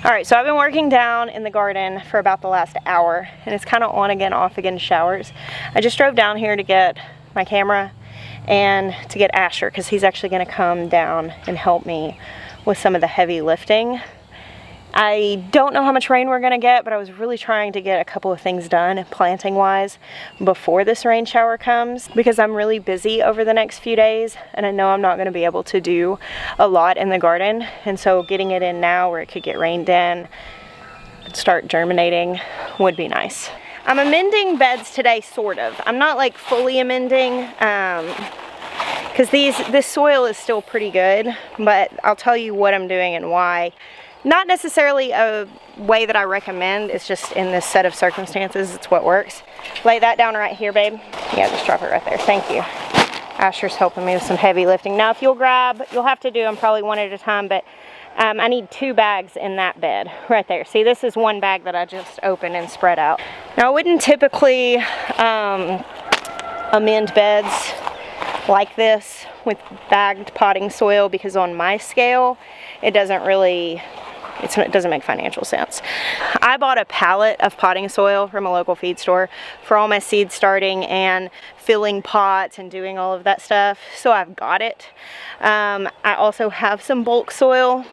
All right, so I've been working down in the garden for about the last hour, and it's kind of on again, off again showers. I just drove down here to get my camera and to get Asher, because he's actually going to come down and help me with some of the heavy lifting. I don't know how much rain we're going to get, but I was really trying to get a couple of things done planting wise before this rain shower comes, because I'm really busy over the next few days and I know I'm not going to be able to do a lot in the garden, and so getting it in now where it could get rained in and start germinating would be nice. I'm amending beds today, sort of. I'm not like fully amending because this soil is still pretty good, but I'll tell you what I'm doing and why. Not necessarily a way that I recommend, it's just in this set of circumstances, it's what works. Lay that down right here, babe. Yeah, just drop it right there, thank you. Asher's helping me with some heavy lifting. Now if you'll have to do them probably one at a time, but I need 2 bags in that bed right there. See, this is 1 bag that I just opened and spread out. Now I wouldn't typically amend beds like this with bagged potting soil, because on my scale it doesn't make financial sense. I bought a pallet of potting soil from a local feed store for all my seed starting and filling pots and doing all of that stuff, so I've got it. I also have some bulk soil.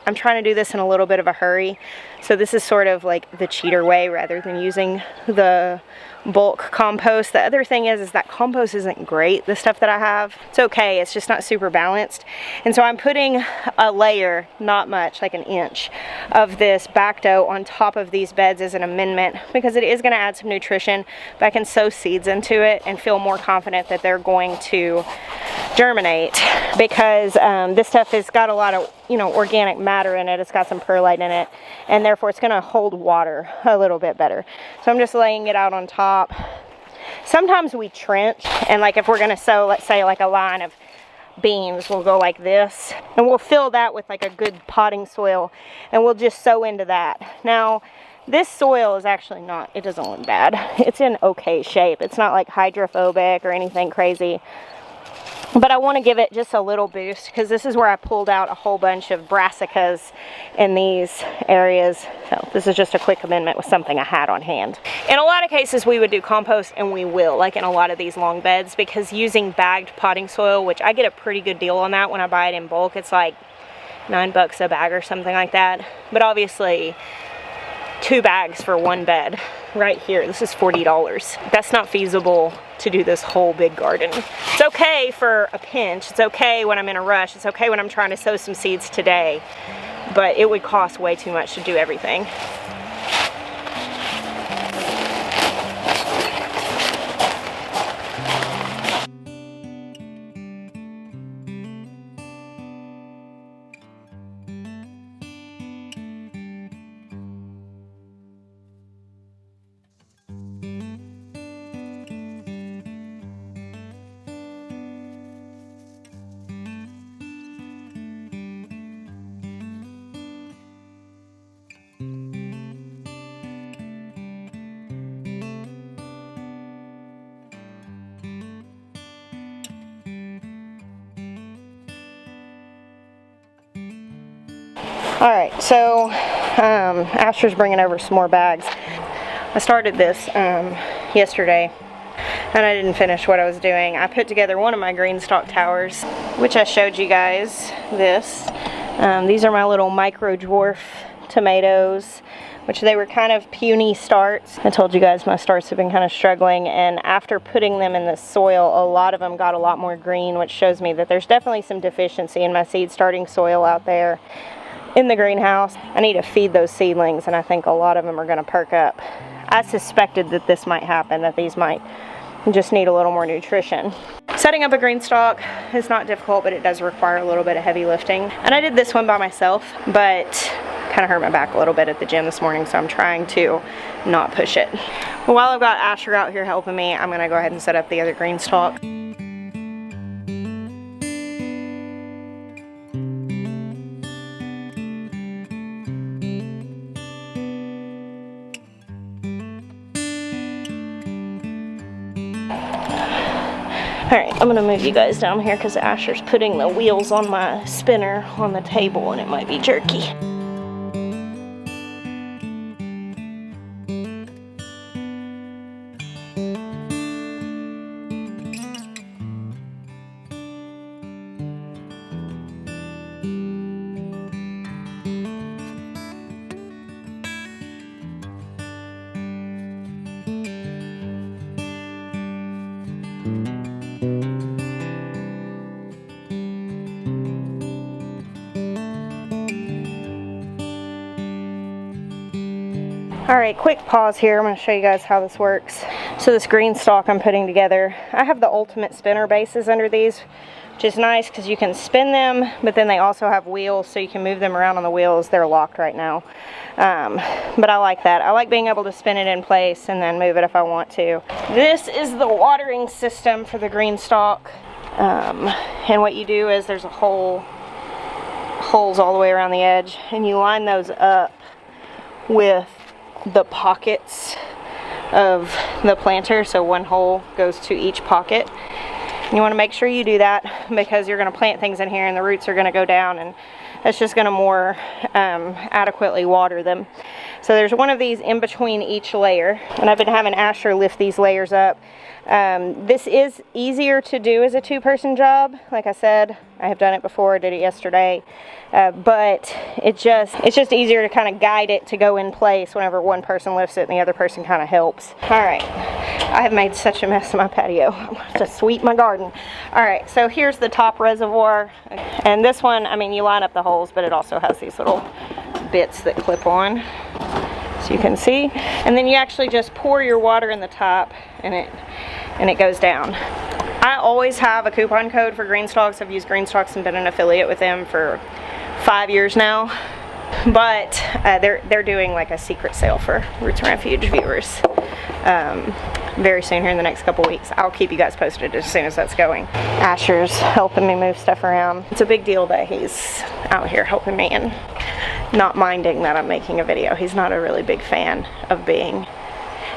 I'm trying to do this in a little bit of a hurry, so this is sort of like the cheater way rather than using the bulk compost. The other thing is that compost isn't great, the stuff that I have. It's okay, it's just not super balanced. And so I'm putting a layer, not much, like 1 inch, of this Bacto on top of these beds as an amendment, because it is going to add some nutrition, but I can sow seeds into it and feel more confident that they're going to germinate, because this stuff has got a lot of organic matter in it. It's got some perlite in it, and therefore it's going to hold water a little bit better. So I'm just laying it out on top. Sometimes we trench, and like if we're going to sow, let's say like a line of beans, we'll go like this, and we'll fill that with like a good potting soil, and we'll just sow into that. Now this soil is actually it doesn't look bad. It's in okay shape. It's not like hydrophobic or anything crazy. But I want to give it just a little boost, because this is where I pulled out a whole bunch of brassicas in these areas. So this is just a quick amendment with something I had on hand. In a lot of cases we would do compost, and we will, like in a lot of these long beds, because using bagged potting soil, which I get a pretty good deal on that when I buy it in bulk, it's like $9 a bag or something like that. But obviously 2 bags for 1 bed right here, this is $40. That's not feasible to do this whole big garden. It's okay for a pinch, it's okay when I'm in a rush, it's okay when I'm trying to sow some seeds today, but it would cost way too much to do everything. Alright, so Asher's bringing over some more bags. I started this yesterday, and I didn't finish what I was doing. I put together one of my green stalk towers, which I showed you guys this. These are my little micro dwarf tomatoes, which they were kind of puny starts. I told you guys my starts have been kind of struggling, and after putting them in the soil, a lot of them got a lot more green, which shows me that there's definitely some deficiency in my seed starting soil out there in the greenhouse. I need to feed those seedlings, and I think a lot of them are going to perk up. I suspected that this might happen, that these might just need a little more nutrition. Setting up a green stalk is not difficult, but it does require a little bit of heavy lifting. And I did this one by myself, but kind of hurt my back a little bit at the gym this morning, so I'm trying to not push it. While I've got Asher out here helping me, I'm going to go ahead and set up the other green stalk. Alright, I'm going to move you guys down here because Asher's putting the wheels on my spinner on the table and it might be jerky. All right, quick pause here. I'm going to show you guys how this works. So this green stalk I'm putting together, I have the ultimate spinner bases under these, which is nice because you can spin them, but then they also have wheels, so you can move them around on the wheels. They're locked right now. But I like that. I like being able to spin it in place and then move it if I want to. This is the watering system for the green stalk. And what you do is there's holes all the way around the edge, and you line those up with the pockets of the planter, so one hole goes to each pocket. You want to make sure you do that because you're going to plant things in here and the roots are going to go down, and that's just going to more adequately water them. So there's one of these in between each layer, and I've been having Asher lift these layers up. This is easier to do as a two-person job. Like I said, I have done it before, I did it yesterday, but it's just easier to kind of guide it to go in place whenever one person lifts it and the other person kind of helps. Alright, I have made such a mess of my patio. I'm going to have to sweep my garden. Alright, so here's the top reservoir, and this one, I mean, you line up the holes, but it also has these little bits that clip on, so you can see, and then you actually just pour your water in the top, and it goes down. I always have a coupon code for Green Stalks. I've used Green Stalks and been an affiliate with them for 5 years now, but they're doing like a secret sale for Roots Refuge viewers very soon, here in the next couple weeks. I'll keep you guys posted as soon as that's going. Asher's helping me move stuff around. It's a big deal that he's out here helping me and not minding that I'm making a video. He's not a really big fan of being,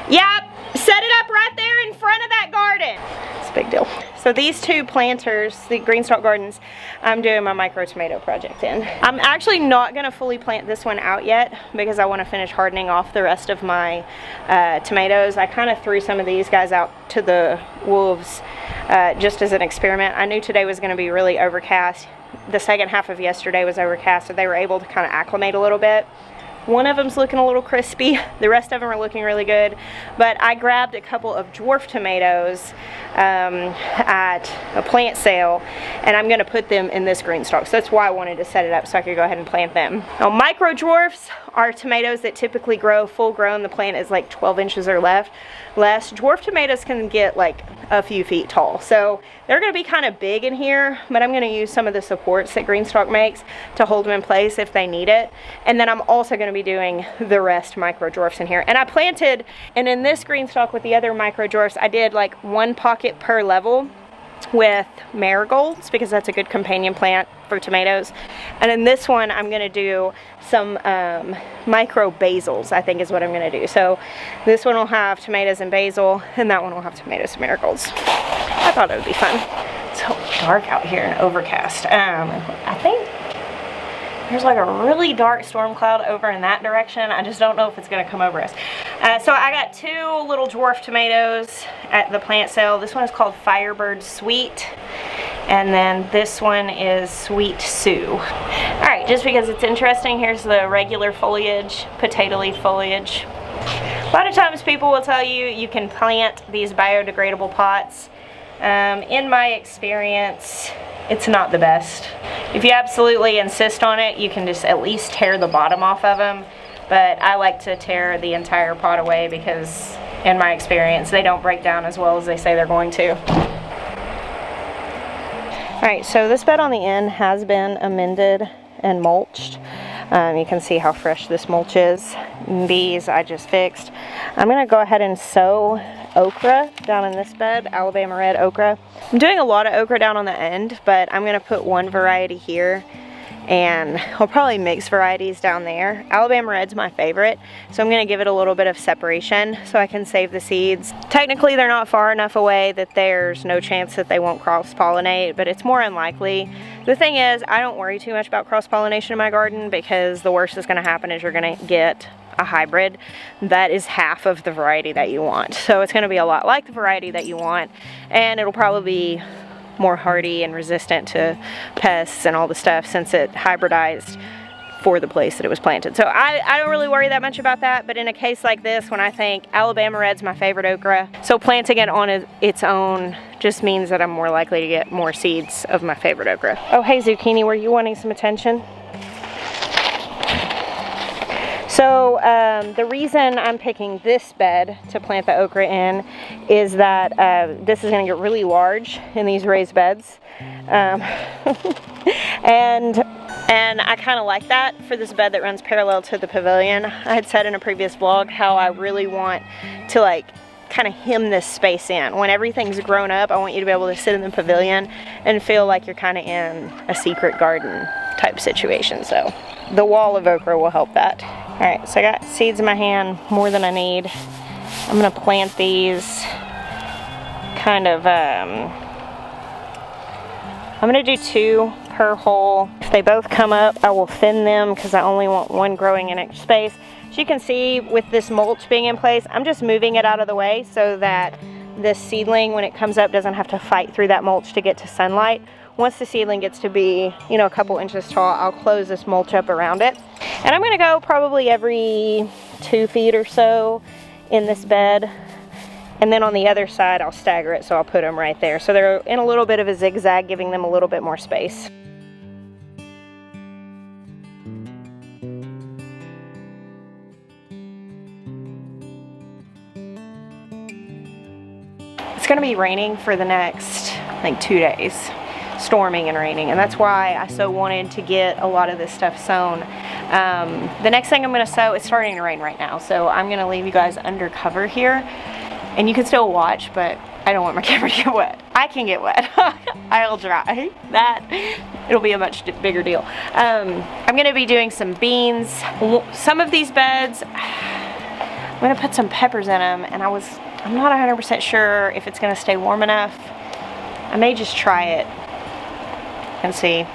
yep, set it up right there in front of that garden. It's a big deal. So these two planters, the green stalk gardens, I'm doing my micro tomato project in. I'm actually not going to fully plant this one out yet because I want to finish hardening off the rest of my tomatoes. I kind of threw some of these guys out to the wolves just as an experiment. I knew today was going to be really overcast. The second half of yesterday was overcast, so they were able to kind of acclimate a little bit. One of them's looking a little crispy. The rest of them are looking really good. But I grabbed a couple of dwarf tomatoes at a plant sale, and I'm going to put them in this green stalk. So that's why I wanted to set it up so I could go ahead and plant them. Now, micro dwarfs are tomatoes that typically grow full grown. The plant is like 12 inches or less. Dwarf tomatoes can get like a few feet tall. So they're going to be kind of big in here, but I'm going to use some of the supports that green stalk makes to hold them in place if they need it. And then I'm also going to be doing the rest micro dwarfs in here. And I planted, and in this green stalk with the other micro dwarfs, I did like one pocket per level with marigolds because that's a good companion plant for tomatoes. And in this one I'm going to do some micro basils, I think is what I'm going to do. So this one will have tomatoes and basil, and that one will have tomatoes and marigolds. I thought it would be fun. It's so dark out here and overcast. I think there's like a really dark storm cloud over in that direction. I just don't know if it's going to come over us. So I got two little dwarf tomatoes at the plant sale. This one is called Firebird Sweet, and then this one is Sweet Sue. Alright, just because it's interesting, here's the regular foliage, potato leaf foliage. A lot of times people will tell you you can plant these biodegradable pots. In my experience, it's not the best. If you absolutely insist on it, you can just at least tear the bottom off of them. But I like to tear the entire pot away because, in my experience, they don't break down as well as they say they're going to. Alright, so this bed on the end has been amended and mulched. You can see how fresh this mulch is. These I just fixed. I'm going to go ahead and sow okra down in this bed, Alabama red okra. I'm doing a lot of okra down on the end, but I'm going to put one variety here, and I'll probably mix varieties down there. Alabama red's my favorite, so I'm going to give it a little bit of separation so I can save the seeds. Technically they're not far enough away that there's no chance that they won't cross-pollinate, but it's more unlikely. The thing is, I don't worry too much about cross-pollination in my garden because the worst that's going to happen is you're going to get a hybrid that is half of the variety that you want. So it's going to be a lot like the variety that you want, and it'll probably be more hardy and resistant to pests and all the stuff since it hybridized for the place that it was planted. So I don't really worry that much about that, but in a case like this, when I think Alabama red's my favorite okra, so planting it on its own just means that I'm more likely to get more seeds of my favorite okra. Oh, hey zucchini, were you wanting some attention? So the reason I'm picking this bed to plant the okra in is that this is going to get really large in these raised beds. And I kind of like that for this bed that runs parallel to the pavilion. I had said in a previous vlog how I really want to like kind of hem this space in. When everything's grown up, I want you to be able to sit in the pavilion and feel like you're kind of in a secret garden type situation. So the wall of okra will help that. All right, so I got seeds in my hand, more than I need. I'm gonna plant these kind of, I'm gonna do 2 per hole. If they both come up, I will thin them because I only want one growing in each space. As you can see with this mulch being in place, I'm just moving it out of the way so that this seedling, when it comes up, doesn't have to fight through that mulch to get to sunlight. Once the seedling gets to be, you know, a couple inches tall, I'll close this mulch up around it. And I'm gonna go probably every 2 feet or so in this bed. And then on the other side, I'll stagger it, so I'll put them right there. So they're in a little bit of a zigzag, giving them a little bit more space. It's gonna be raining for the next, like 2 days. Storming and raining, and that's why I so wanted to get a lot of this stuff sown. The next thing I'm gonna sow, it's starting to rain right now, so I'm gonna leave you guys under cover here, and you can still watch, but I don't want my camera to get wet. I can get wet. I'll dry. It'll be a much bigger deal. I'm gonna be doing some beans. Some of these beds, I'm gonna put some peppers in them, and I'm not 100% sure if it's gonna stay warm enough. I may just try it and see.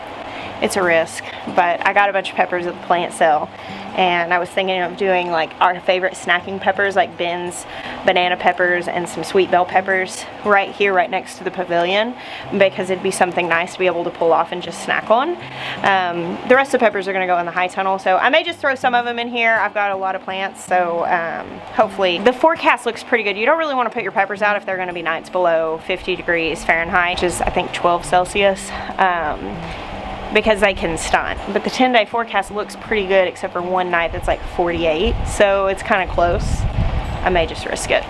It's a risk, but I got a bunch of peppers at the plant sale, and I was thinking of doing like our favorite snacking peppers, like Ben's banana peppers and some sweet bell peppers right here, right next to the pavilion, because it'd be something nice to be able to pull off and just snack on. The rest of the peppers are gonna go in the high tunnel, so I may just throw some of them in here. I've got a lot of plants, so hopefully. The forecast looks pretty good. You don't really want to put your peppers out if they're gonna be nights below 50 degrees Fahrenheit, which is I think 12 Celsius. Because they can stunt. But the 10-day forecast looks pretty good, except for one night that's like 48, so it's kind of close. I may just risk it.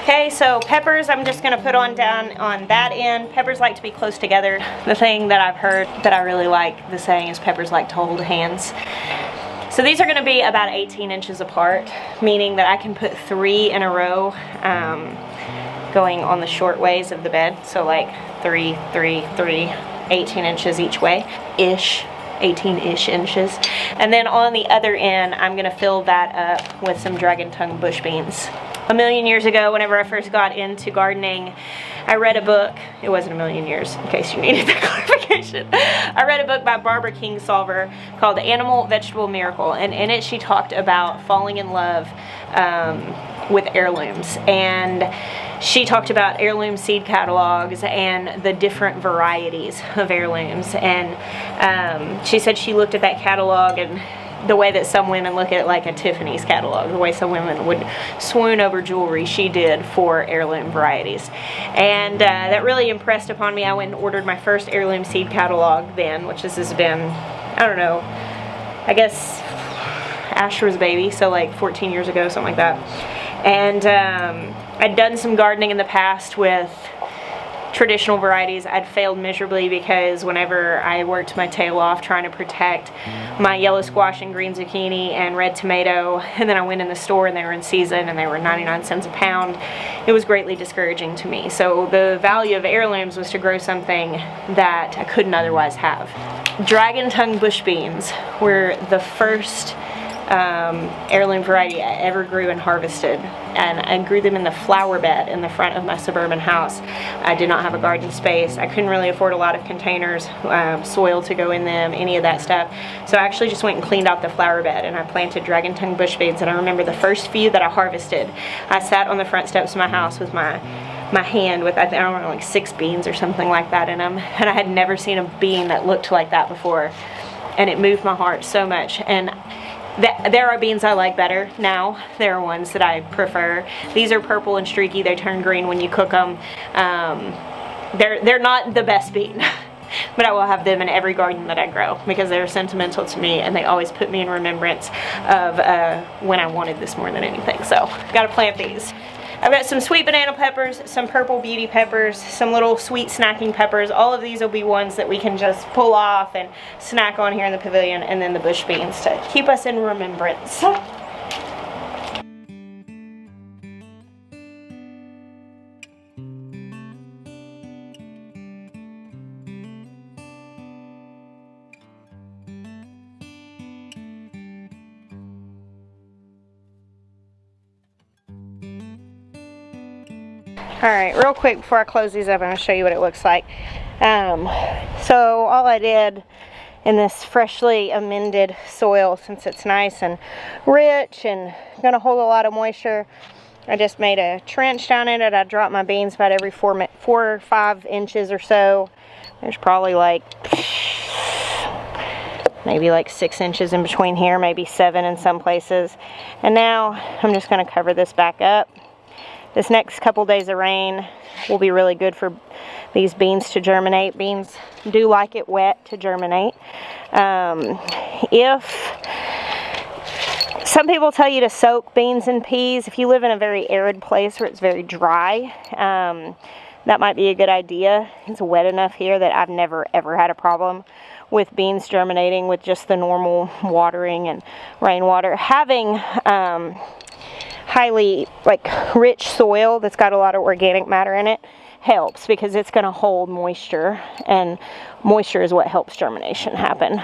Okay, so peppers I'm just gonna put on down on that end. Peppers like to be close together. The thing that I've heard that I really like, the saying is peppers like to hold hands. So these are gonna be about 18 inches apart, meaning that I can put 3 in a row going on the short ways of the bed. So like 3, 3, 3. 18 inches each way, ish, 18-ish inches. And then on the other end, I'm gonna fill that up with some dragon tongue bush beans. A million years ago, whenever I first got into gardening, I read a book. It wasn't a million years, in case you needed the clarification. I read a book by Barbara Kingsolver called The Animal Vegetable Miracle, and in it she talked about falling in love with heirlooms, and she talked about heirloom seed catalogs and the different varieties of heirlooms. And she said she looked at that catalog, and the way that some women look at it like a Tiffany's catalog, the way some women would swoon over jewelry, she did for heirloom varieties. And that really impressed upon me. I went and ordered my first heirloom seed catalog then, which this has been, I don't know, I guess Asher's baby, so like 14 years ago, something like that. And I'd done some gardening in the past with traditional varieties. I'd failed miserably because whenever I worked my tail off trying to protect my yellow squash and green zucchini and red tomato, and then I went in the store and they were in season and they were 99 cents a pound, it was greatly discouraging to me. So the value of heirlooms was to grow something that I couldn't otherwise have. Dragon tongue bush beans were the first heirloom variety I ever grew and harvested, and I grew them in the flower bed in the front of my suburban house. I did not have a garden space. I couldn't really afford a lot of containers, soil to go in them, any of that stuff. So I actually just went and cleaned out the flower bed and I planted dragon tongue bush beans. And I remember the first few that I harvested, I sat on the front steps of my house with my hand with, I don't know, like 6 beans or something like that in them, and I had never seen a bean that looked like that before, and it moved my heart so much. And there are beans I like better now. There are ones that I prefer. These are purple and streaky. They turn green when you cook them. They're not the best bean. but I will have them in every garden that I grow because they're sentimental to me and they always put me in remembrance of when I wanted this more than anything. So gotta plant these. I've got some sweet banana peppers, some purple beauty peppers, some little sweet snacking peppers. All of these will be ones that we can just pull off and snack on here in the pavilion, and then the bush beans to keep us in remembrance. Alright, real quick before I close these up, I'm going to show you what it looks like. So all I did in this freshly amended soil, since it's nice and rich and going to hold a lot of moisture, I just made a trench down in it. I dropped my beans about every 4 or 5 inches or so. There's probably like maybe like 6 inches in between here, maybe 7 in some places. And now I'm just going to cover this back up. This next couple days of rain will be really good for these beans to germinate. Beans do like it wet to germinate. If some people tell you to soak beans and peas, if you live in a very arid place where it's very dry, that might be a good idea. It's wet enough here that I've never ever had a problem with beans germinating with just the normal watering and rainwater. Having highly rich soil that's got a lot of organic matter in it helps because it's going to hold moisture, and moisture is what helps germination happen.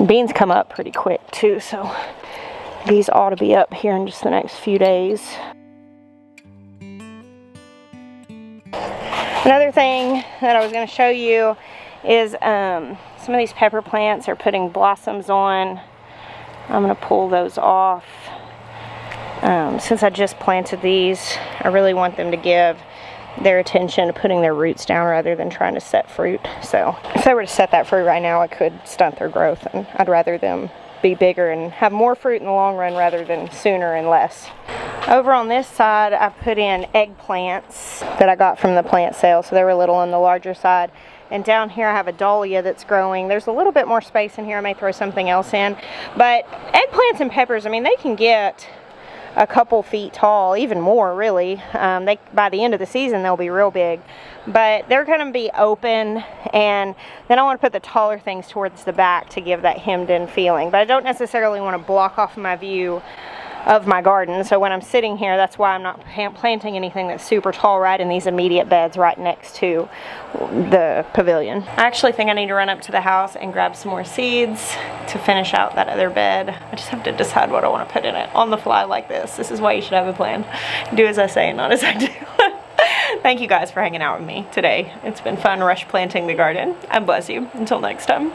Beans come up pretty quick too, so these ought to be up here in just the next few days. Another thing that I was going to show you is some of these pepper plants are putting blossoms on. I'm going to pull those off. Since I just planted these, I really want them to give their attention to putting their roots down rather than trying to set fruit. So if they were to set that fruit right now, it could stunt their growth, and I'd rather them be bigger and have more fruit in the long run rather than sooner and less. Over on this side, I put in eggplants that I got from the plant sale, so they were a little on the larger side. And down here I have a dahlia that's growing. There's a little bit more space in here. I may throw something else in. But eggplants and peppers, I mean, they can get a couple feet tall, even more really. By the end of the season they'll be real big, but they're going to be open, and then I want to put the taller things towards the back to give that hemmed in feeling, but I don't necessarily want to block off my view of my garden. So when I'm sitting here, that's why I'm not planting anything that's super tall right in these immediate beds right next to the pavilion. I actually think I need to run up to the house and grab some more seeds to finish out that other bed. I just have to decide what I want to put in it on the fly like this. This is why you should have a plan. Do as I say, not as I do. Thank you guys for hanging out with me today. It's been fun rush planting the garden, and bless you. Until next time.